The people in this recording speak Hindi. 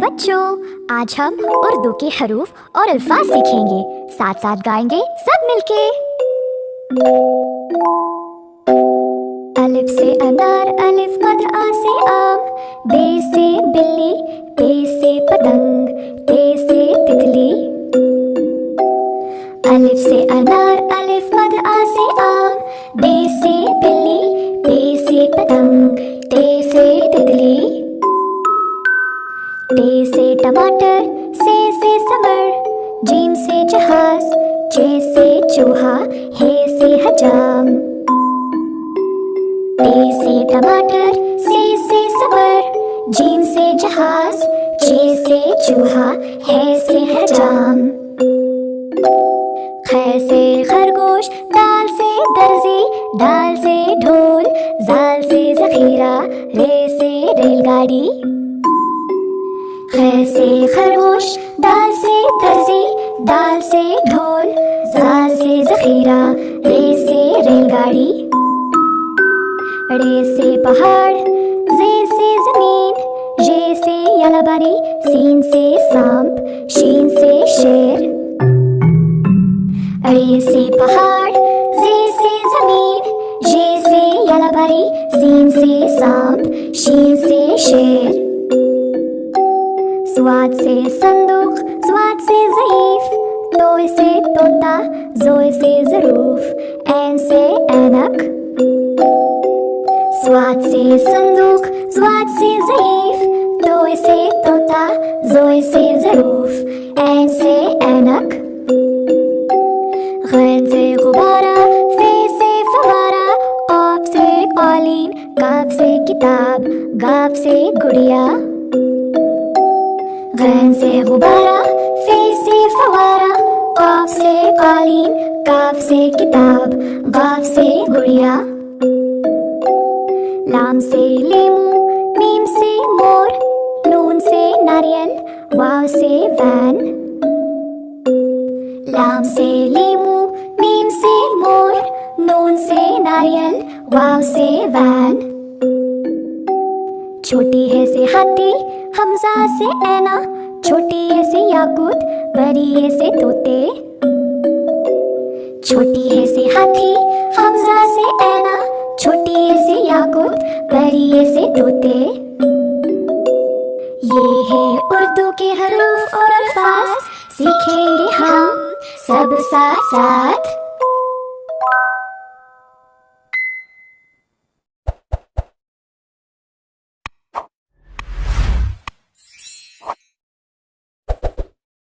बच्चों, आज हम उर्दू के हरूफ और अल्फाज सीखेंगे। साथ साथ गाएंगे सब मिलके। अलिफ से अनार, अलिफ मद आ से आम, बे से बिल्ली, ते से पतंग, ते से तितली। अलिफ से अनार, अलिफ मद आ से आम, बे से बिल्ली, ते से पतंग, ते से तितली। टे से टमाटर, से समर, जीम से जहाज, चे से चूहा, हे से हजाम। टे से टमाटर, से समर, जीम से जहाज, चे से चूहा, हे से हजाम। ख से खरगोश, दाल से दर्जी, दाल से ढोल, जाल से जखीरा, रे से रेलगाड़ी। ख से खरगोश, दाल से दर्जी, दाल से ढोल, जाल से जखीरा, रे से रेलगाड़ी। रे से पहाड़, जे से जमीन, ये से यलाबारी, सीन से सांप, शीन से शेर। रे से पहाड़, जे से जमीन, ये से यलाबारी, सीन से सांप, शीन से शेर। स्वाद से संदूक, स्वाद से ज़ईफ, तोय से तोता, जोय से ज़रूफ, ऐन से ऐनक। स्वाद से संदूक, स्वाद से ज़ईफ, तोय से तोता, जोय से ज़रूफ, ऐन से ऐनक। गैन से गुब्बारा, फे से फवारा, क़ाफ से क़ालीन, काफ से किताब, गाफ से गुड़िया। गैन से गुब्बारा, फे से फवारा, क़ाफ से क़ालीन, काफ से किताब, गाफ से गुड़िया। लाम से लेमू, मीम से मोर, नून से नारियल, वाव से वैन। लाम से लेमू, मीम से मोर, नून से नारियल, वाव से वैन। छोटी है से हाथी, हमजा से ऐना, छोटी है से याकूत, बड़ी है से तोते। छोटी है से हाथी, हमजा से ऐना, छोटी है से याकूत, बड़ी है से तोते। ये है उर्दू के हरूफ और अल्फाज, सीखेंगे हम सब साथ साथ।